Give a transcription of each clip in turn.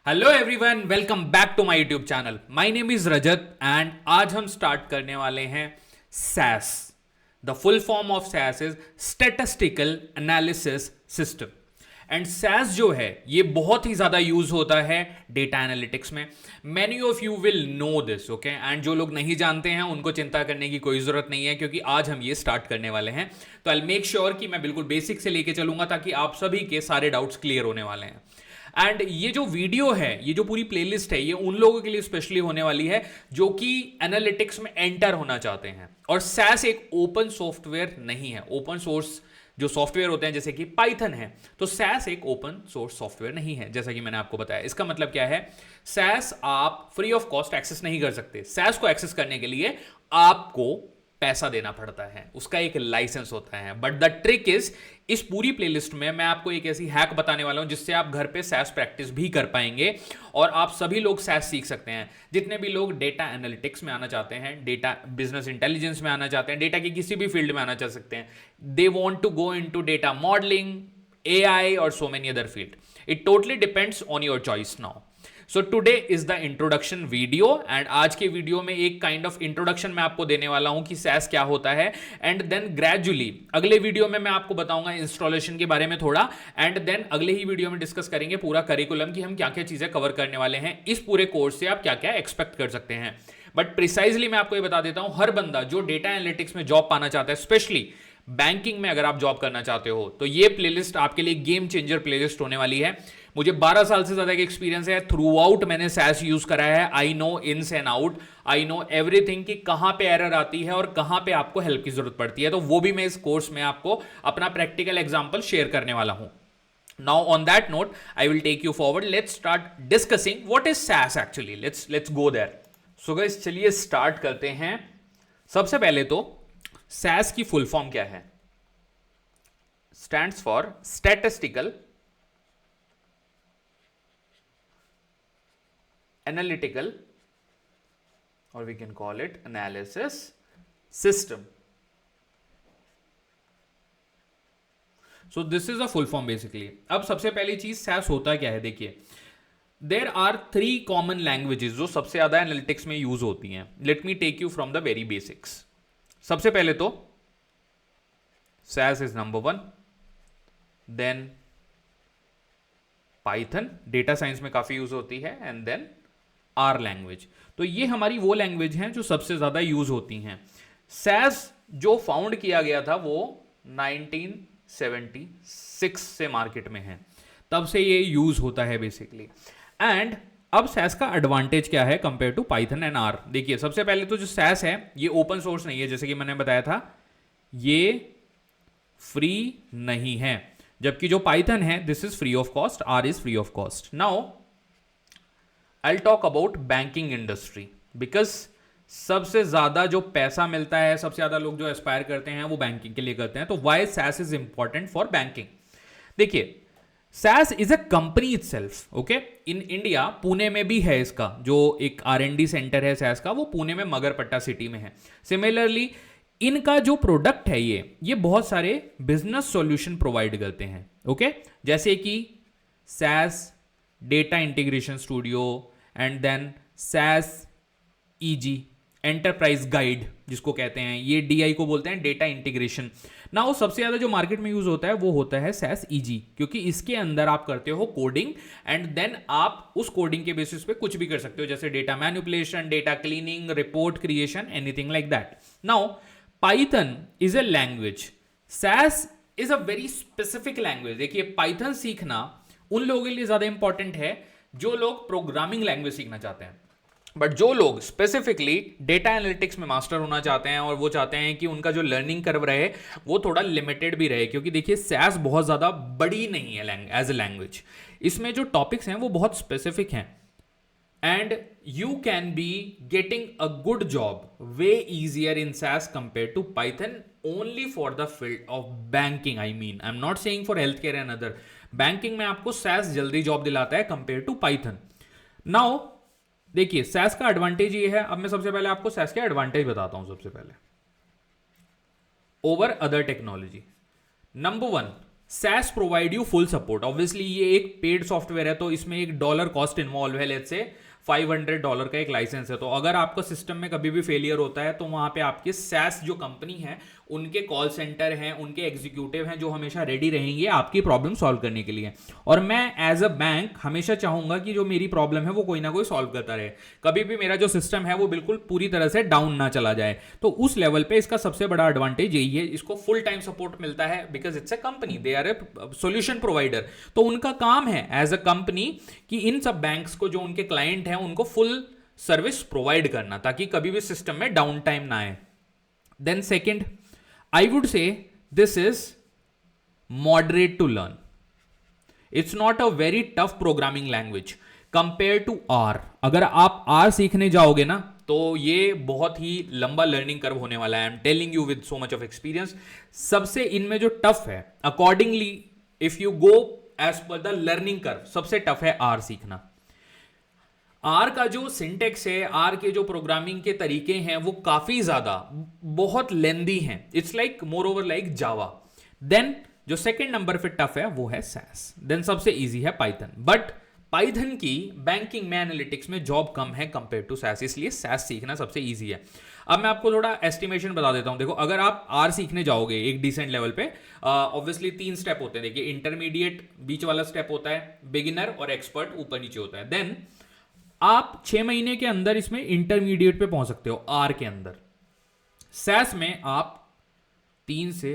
Hello everyone, welcome back to my YouTube channel. My name is Rajat and आज हम start करने वाले हैं SAS. The full form of SAS is statistical analysis system. And SAS जो है ये बहुत ही ज्यादा यूज होता है डेटा एनालिटिक्स में। Many of you will know this, okay. And जो लोग नहीं जानते हैं उनको चिंता करने की कोई जरूरत नहीं है, क्योंकि आज हम ये स्टार्ट करने वाले हैं। तो आई मेक श्योर कि मैं बिल्कुल बेसिक से लेके चलूंगा ताकि आप सभी के सारे डाउट्स क्लियर होने वाले हैं। एंड ये जो वीडियो है, ये जो पूरी प्लेलिस्ट है, ये उन लोगों के लिए स्पेशली होने वाली है जो कि एनालिटिक्स में एंटर होना चाहते हैं। और सैस एक ओपन सॉफ्टवेयर नहीं है। ओपन सोर्स जो सॉफ्टवेयर होते हैं जैसे कि पाइथन है, तो सैस एक ओपन सोर्स सॉफ्टवेयर नहीं है, जैसा कि मैंने आपको बताया। इसका मतलब क्या है, सैस आप फ्री ऑफ कॉस्ट एक्सेस नहीं कर सकते। सैस को एक्सेस करने के लिए आपको पैसा देना पड़ता है, उसका एक लाइसेंस होता है। बट द ट्रिक इज, इस पूरी प्लेलिस्ट में मैं आपको एक ऐसी हैक बताने वाला हूं जिससे आप घर पे सैस प्रैक्टिस भी कर पाएंगे और आप सभी लोग सैस सीख सकते हैं। जितने भी लोग डेटा एनालिटिक्स में आना चाहते हैं, डेटा बिजनेस इंटेलिजेंस में आना चाहते हैं, डेटा की किसी भी फील्ड में आना चाह सकते हैं, they want to go into data modelling, AI और so many other field. It totally depends on your choice now. So today is the introduction video and आज के वीडियो में एक काइंड ऑफ इंट्रोडक्शन मैं आपको देने वाला हूं कि सैस क्या होता है। एंड देन ग्रेजुअली अगले वीडियो में मैं आपको बताऊंगा इंस्टॉलेशन के बारे में थोड़ा। एंड देन अगले ही वीडियो में डिस्कस करेंगे पूरा करिकुलम कि हम क्या क्या चीजें कवर करने वाले हैं। इस पूरे कोर्स से आप क्या क्या एक्सपेक्ट कर सकते हैं। बट प्रिसाइजली मैं आपको ये बता देता हूं, हर बंदा जो डेटा एनालिटिक्स में जॉब पाना चाहता है, स्पेशली बैंकिंग में अगर आप जॉब करना चाहते हो, तो ये प्लेलिस्ट आपके लिए गेम चेंजर प्लेलिस्ट होने वाली है। मुझे 12 साल से ज्यादा का एक्सपीरियंस है, थ्रू आउट मैंने सैस यूज करा है। I know ins and out, I know everything कि कहां पे एरर आती है और कहां पे आपको हेल्प की जरूरत पड़ती है। तो वो भी मैं इस कोर्स में आपको अपना प्रैक्टिकल एग्जांपल शेयर करने वाला हूं। Now on that note I will take you forward. Let's start discussing what is SAS actually. Let's go there. So guys, चलिए स्टार्ट करते हैं। सबसे पहले तो सैस की फुल फॉर्म क्या है? Stands for statistical analytical, or we can call it analysis system. So this is a full form basically. अब सबसे पहली चीज सैस होता क्या है, देखिए देर आर 3 कॉमन लैंग्वेजेस जो सबसे ज्यादा एनालिटिक्स में यूज होती हैं। Let me take you from the very basics. सबसे पहले तो SAS is number 1, then Python data science में काफी यूज होती है, एंड देन आर लैंग्वेज। तो ये हमारी वो लैंग्वेज हैं जो सबसे ज्यादा यूज होती हैं। सैस जो फाउंड किया गया था वो 1976 से मार्केट में है, तब से ये यूज होता है बेसिकली। एंड अब सैस का एडवांटेज क्या है compare to Python and R? देखिए सबसे पहले तो जो सैस है ये ओपन सोर्स नहीं है, जैसे कि मैंने बताया था, ये फ्री नहीं है। जबकि जो पाइथन है this is free of cost, R is free of cost. Now I'll talk about banking industry, because सबसे ज्यादा जो पैसा मिलता है, सबसे ज्यादा लोग जो एस्पायर करते हैं वो बैंकिंग के लिए करते हैं। तो why SaaS is important for banking? देखिए SaaS is a company itself, okay. In India Pune में भी है इसका जो एक R&D सेंटर है सैस का, वो पुणे में मगरपट्टा सिटी में है। सिमिलरली इनका जो प्रोडक्ट है ये बहुत सारे बिजनेस सॉल्यूशन प्रोवाइड करते हैं, ओके। जैसे कि SAS data integration studio, and then SAS EG enterprise guide जिसको कहते हैं, ये DI को बोलते हैं डेटा इंटीग्रेशन। ना वो सबसे ज्यादा जो मार्केट में यूज होता है वो होता है सैस EG, क्योंकि इसके अंदर आप करते हो कोडिंग, एंड देन आप उस कोडिंग के बेसिस पे कुछ भी कर सकते हो, जैसे data manipulation, data cleaning, report creation, anything like that. Now Python is a language, SAS is a very specific language. देखिए पाइथन सीखना उन लोगों के लिए ज्यादा इंपॉर्टेंट है जो लोग प्रोग्रामिंग लैंग्वेज सीखना चाहते हैं। बट जो लोग स्पेसिफिकली डेटा एनालिटिक्स में मास्टर होना चाहते हैं और वो चाहते हैं कि उनका जो लर्निंग कर्व रहे वो थोड़ा लिमिटेड भी रहे, क्योंकि देखिए सैस बहुत ज्यादा बड़ी नहीं है एज ए लैंग्वेज। इसमें जो टॉपिक्स हैं वो बहुत स्पेसिफिक हैं, and you can be getting a good job way easier in SAS compare to Python only for the field of banking. I mean I am not saying for health care and other. Banking में आपको SAS जल्दी job दिलाता है compare to Python. Now देखिए SAS का advantage ये है। अब मैं सबसे पहले आपको सैस के एडवांटेज बताता हूं। सबसे पहले over other technology, number 1, SaaS provide you full support. Obviously ये एक पेड सॉफ्टवेयर है, तो इसमें एक डॉलर कॉस्ट इन्वॉल्व है। लेट्स से $500 का एक लाइसेंस है, तो अगर आपका सिस्टम में कभी भी फेलियर होता है तो वहां पे आपके SaaS जो कंपनी है उनके कॉल सेंटर हैं, उनके एग्जीक्यूटिव हैं जो हमेशा रेडी रहेंगे आपकी प्रॉब्लम सॉल्व करने के लिए। और मैं एज अ बैंक हमेशा चाहूंगा कि जो मेरी प्रॉब्लम है वो कोई ना कोई सॉल्व करता रहे, कभी भी मेरा जो सिस्टम है वो बिल्कुल पूरी तरह से डाउन ना चला जाए। तो उस लेवल पे इसका सबसे बड़ा एडवांटेज यही है, इसको फुल टाइम सपोर्ट मिलता है because it's a company, they are a solution provider. तो उनका काम है एज अ कंपनी कि इन सब बैंक्स को जो उनके क्लाइंट हैं उनको फुल सर्विस प्रोवाइड करना, ताकि कभी भी सिस्टम में डाउन टाइम ना आए। Then second, I would say this is moderate to learn. It's not a very tough programming language compared to R. अगर आप R सीखने जाओगे ना तो ये बहुत ही लंबा लर्निंग कर्व होने वाला है। I am telling you with so much of experience. सबसे इनमें जो टफ है, accordingly if you go as per the learning curve, सबसे टफ है R सीखना। आर का जो सिंटेक्स है, आर के जो प्रोग्रामिंग के तरीके हैं वो काफी ज्यादा बहुत लेंदी हैं। It's like more over like Java. Then जो सेकंड नंबर पे टफ है वो है सैस। देन सबसे इजी है पाइथन। बट पाइथन की बैंकिंग में, एनालिटिक्स में जॉब कम है कंपेयर टू सैस, इसलिए सैस सीखना सबसे इजी है। अब मैं आपको थोड़ा एस्टिमेशन बता देता हूं। देखो, अगर आप आर सीखने जाओगे एक डिसेंट लेवल पे, ऑब्वियसली 3 स्टेप होते हैं। देखिए, इंटरमीडिएट बीच वाला स्टेप होता है, बिगिनर और एक्सपर्ट ऊपर नीचे होता है। देन आप 6 महीने के अंदर इसमें इंटरमीडिएट पे पहुंच सकते हो आर के अंदर। सैस में आप 3 से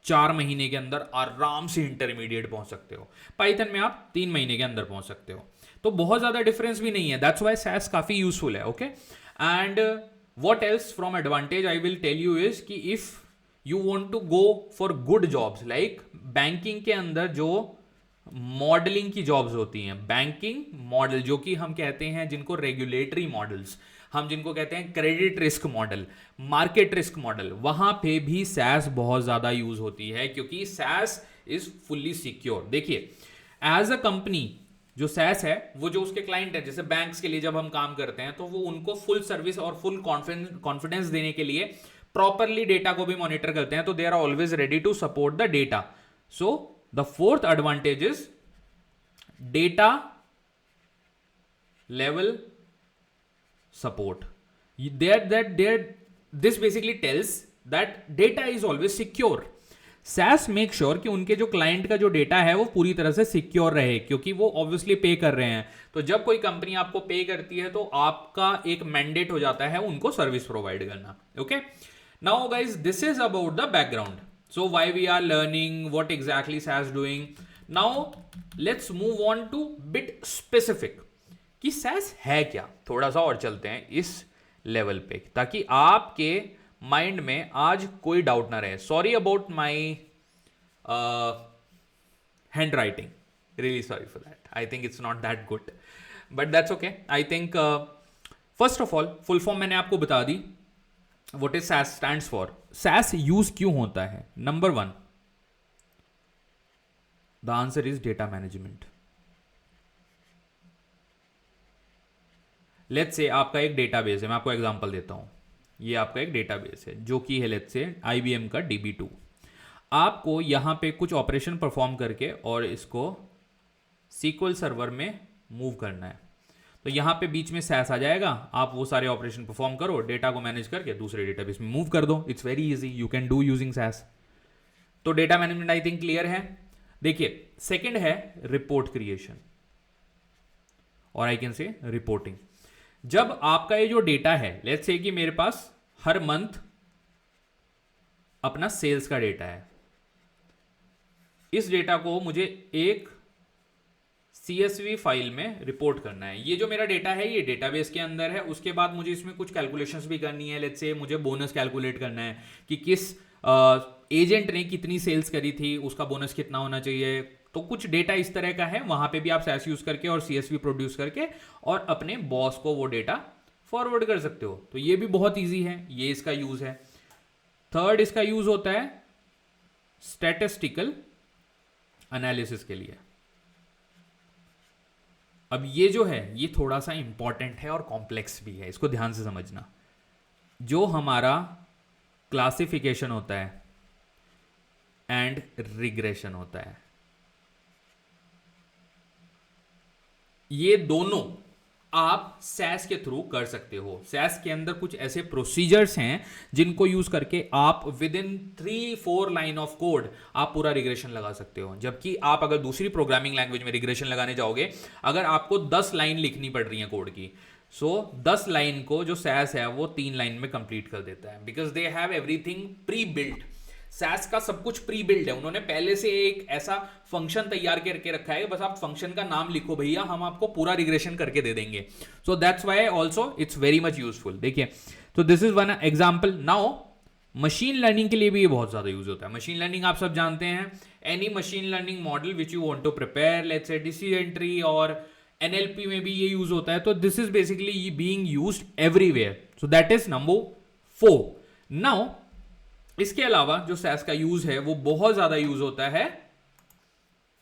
4 महीने के अंदर आराम से इंटरमीडिएट पहुंच सकते हो। पाइथन में आप 3 महीने के अंदर पहुंच सकते हो। तो बहुत ज्यादा डिफरेंस भी नहीं है। दैट्स व्हाई सैस काफी यूजफुल है। Okay, and what else from advantage I will tell you is कि if you want to go for good jobs, like banking के अंदर जो मॉडलिंग की जॉब्स होती हैं, बैंकिंग मॉडल जो कि हम कहते हैं जिनको रेगुलेटरी मॉडल्स, हम जिनको कहते हैं credit risk model, market risk model, वहां पे भी सैस बहुत ज्यादा यूज होती है क्योंकि सैस इज फुल्ली सिक्योर। देखिए, एज अ कंपनी जो सैस है वो जो उसके क्लाइंट है, जैसे बैंक्स के लिए जब हम काम करते हैं तो वो उनको फुल सर्विस और फुल कॉन्फिडेंस देने के लिए प्रॉपरली डेटा को भी मॉनिटर करते हैं, तो they are always ready to support the data. So the fourth advantage is data level support. This basically tells that data is always secure. SaaS make sure कि उनके जो क्लाइंट का जो डेटा है वो पूरी तरह से सिक्योर रहे, क्योंकि वो ऑब्वियसली पे कर रहे हैं। तो जब कोई कंपनी आपको पे करती है तो आपका एक मैंडेट हो जाता है उनको सर्विस प्रोवाइड करना। Okay, now guys, this is about the background. So why we are learning, what exactly SaaS doing. Now let's move on to bit specific कि SaaS है क्या, थोड़ा सा और चलते हैं इस लेवल पे ताकि आपके माइंड में आज कोई डाउट ना रहे. Sorry about my hand writing, really sorry for that. I think it's not that good but that's okay. I think first of all full form मैंने आपको बता दी. What is SaaS stands for? SaaS use क्यों होता है? Number 1, the answer is data management. Let's say आपका एक database है, मैं आपको एग्जांपल देता हूं. ये आपका एक डेटाबेस है जो कि है लेट्स से IBM का DB2. आपको यहां पे कुछ ऑपरेशन परफॉर्म करके और इसको SQL सर्वर में मूव करना है. तो यहां पे बीच में SaaS आ जाएगा. आप वो सारे ऑपरेशन परफॉर्म करो, डेटा को मैनेज करके दूसरे डेटाबेस में मूव कर दो. It's very easy, you can do using SaaS. तो data management I think clear है. देखिए, सेकंड है रिपोर्ट क्रिएशन और आई कैन से रिपोर्टिंग. जब आपका ये जो डेटा है, लेट्स से कि मेरे पास हर मंथ अपना सेल्स का डेटा है. इस डेटा को मुझे एक CSV फाइल में रिपोर्ट करना है. ये जो मेरा डेटा है ये डेटाबेस के अंदर है. उसके बाद मुझे इसमें कुछ कैलकुलेशंस भी करनी है. लेट्स से मुझे बोनस कैलकुलेट करना है कि किस एजेंट ने कितनी सेल्स करी थी, उसका बोनस कितना होना चाहिए. तो कुछ डेटा इस तरह का है. वहां पे भी आप SaaS यूज करके और CSV प्रोड्यूस करके और अपने बॉस को वो डेटा फॉरवर्ड कर सकते हो. तो ये भी बहुत ईजी है, ये इसका यूज है. थर्ड इसका यूज होता है स्टैटिस्टिकल एनालिसिस के लिए. अब ये जो है ये थोड़ा सा इंपॉर्टेंट है और कॉम्प्लेक्स भी है, इसको ध्यान से समझना. जो हमारा क्लासिफिकेशन होता है एंड रिग्रेशन होता है, ये दोनों आप सैस के थ्रू कर सकते हो। सैस के अंदर कुछ ऐसे प्रोसीजर्स हैं जिनको यूज करके आप with in 3-4 line of code आप पूरा रिग्रेशन लगा सकते हो। जबकि आप अगर दूसरी प्रोग्रामिंग लैंग्वेज में रिग्रेशन लगाने जाओगे, अगर आपको 10 लाइन लिखनी पड़ रही है कोड की, 10 लाइन को जो सैस है वो 3 लाइन में कंप्लीट कर देता है, because they have everything pre built. SAS का सब कुछ प्री बिल्ड है, उन्होंने पहले से एक ऐसा फंक्शन तैयार करके रखा है, बस आप फंक्शन का नाम लिखो भैया, हम आपको पूरा रिग्रेशन करके दे देंगे। So that's why also it's very much useful. देखिए, तो this is one example. Now machine learning के लिए भी ये बहुत ज्यादा यूज होता है। मशीन लर्निंग आप सब जानते हैं, any machine learning model which you want to prepare, let's say decision entry और एनएलपी में भी ये यूज होता है। तो this is basically being used everywhere. So that is number 4। Now इसके अलावा जो सैस का यूज है वो बहुत ज्यादा यूज होता है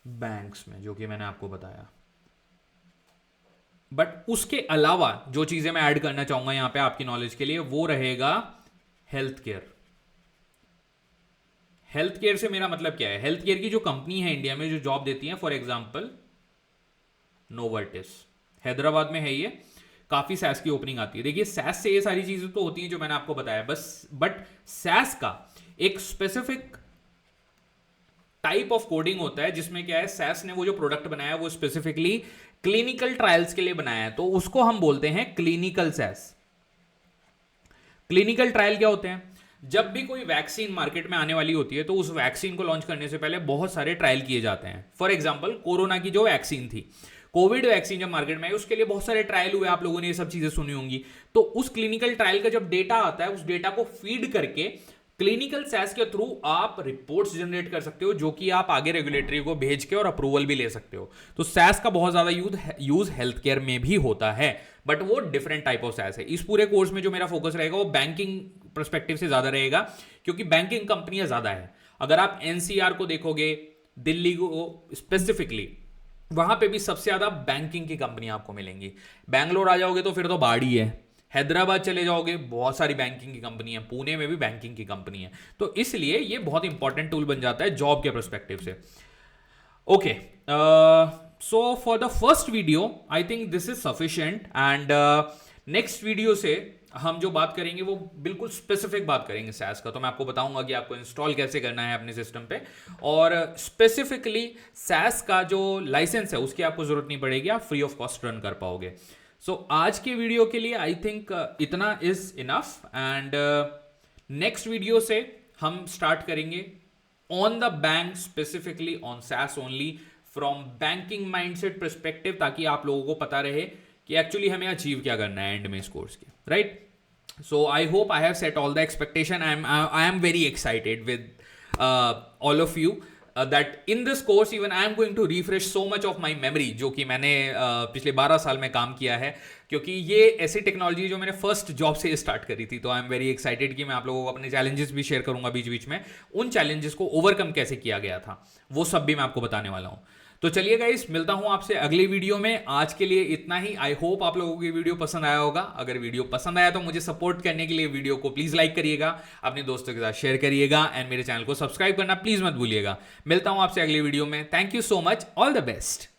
बैंक्स में, जो कि मैंने आपको बताया। बट उसके अलावा जो चीजें मैं ऐड करना चाहूंगा यहां पे आपकी नॉलेज के लिए, वो रहेगा हेल्थ केयर। हेल्थ केयर से मेरा मतलब क्या है? हेल्थ केयर की जो कंपनी है इंडिया में जो जॉब देती है, फॉर एग्जांपल नोवर्टिस, हैदराबाद में है ये, काफी सैस की ओपनिंग आती है। देखिए, सैस से ये सारी चीजें तो होती हैं जो मैंने आपको बताया, बस बट सैस का एक स्पेसिफिक टाइप ऑफ कोडिंग होता है जिसमें क्या है, सैस ने वो जो प्रोडक्ट बनाया है वो स्पेसिफिकली क्लिनिकल ट्रायल्स के लिए बनाया है, तो उसको हम बोलते हैं क्लिनिकल सैस। क्लिनिकल ट्रायल क्या होते हैं? जब भी कोई वैक्सीन मार्केट में आने वाली होती है तो उस वैक्सीन को लॉन्च करने से पहले बहुत सारे ट्रायल किए जाते हैं। फॉर एग्जांपल, कोरोना की जो वैक्सीन थी, कोविड वैक्सीन जब मार्केट में आई उसके लिए बहुत सारे ट्रायल हुए, आप लोगों ने ये सब चीजें सुनी होंगी। तो उस क्लिनिकल ट्रायल का जब डेटा आता है, उस डेटा को फीड करके क्लिनिकल सैस के थ्रू आप रिपोर्ट्स जनरेट कर सकते हो, जो कि आप आगे रेगुलेटरी को भेज के और अप्रूवल भी ले सकते हो। तो सैस का बहुत ज्यादा यूज हेल्थ केयर में भी होता है, बट वो डिफरेंट टाइप ऑफ सैस है। इस पूरे कोर्स में जो मेरा फोकस रहेगा वो बैंकिंग पर्सपेक्टिव से ज्यादा रहेगा, क्योंकि बैंकिंग कंपनियां ज्यादा है। अगर आप एनसीआर को देखोगे, दिल्ली को स्पेसिफिकली, वहां पे भी सबसे ज्यादा बैंकिंग की कंपनियां आपको मिलेंगी। बैंगलोर आ जाओगे तो फिर तो बाड़ी है, हैदराबाद चले जाओगे बहुत सारी बैंकिंग की कंपनी है, पुणे में भी बैंकिंग की कंपनी है। तो इसलिए ये बहुत इंपॉर्टेंट टूल बन जाता है जॉब के पर्सपेक्टिव से। Okay, so for the first video I think this is sufficient, and next video से हम जो बात करेंगे वो बिल्कुल स्पेसिफिक बात करेंगे सैस का। तो मैं आपको बताऊंगा कि आपको इंस्टॉल कैसे करना है अपने सिस्टम पे, और स्पेसिफिकली सैस का जो लाइसेंस है उसकी आपको जरूरत नहीं पड़ेगी, आप फ्री ऑफ कॉस्ट रन कर पाओगे। सो आज के वीडियो के लिए आई थिंक इतना is enough, and next video से हम स्टार्ट करेंगे on the bank, specifically on SaaS only, from banking mindset perspective, ताकि आप लोगों को पता रहे कि एक्चुअली हमें अचीव क्या करना है एंड में इस कोर्स के, right? So I hope I have set all the expectation. I am very excited with all of you that in this course even I am going to refresh so much of my memory, जो कि मैंने पिछले 12 साल में काम किया है, क्योंकि ये ऐसी टेक्नोलॉजी जो मैंने फर्स्ट जॉब से स्टार्ट करी थी। तो आई एम वेरी एक्साइटेड कि मैं आप लोगों को अपने चैलेंजेस भी शेयर करूंगा बीच बीच में, उन चैलेंजेस को ओवरकम कैसे किया गया था वो सब भी मैं आपको बताने वाला हूँ। तो चलिए गाइस, मिलता हूं आपसे अगली वीडियो में। आज के लिए इतना ही। आई होप आप लोगों की वीडियो पसंद आया होगा। अगर वीडियो पसंद आया तो मुझे सपोर्ट करने के लिए वीडियो को प्लीज लाइक करिएगा, अपने दोस्तों के साथ शेयर करिएगा, एंड मेरे चैनल को सब्सक्राइब करना प्लीज मत भूलिएगा। मिलता हूं आपसे अगली वीडियो में। Thank you so much, all the best.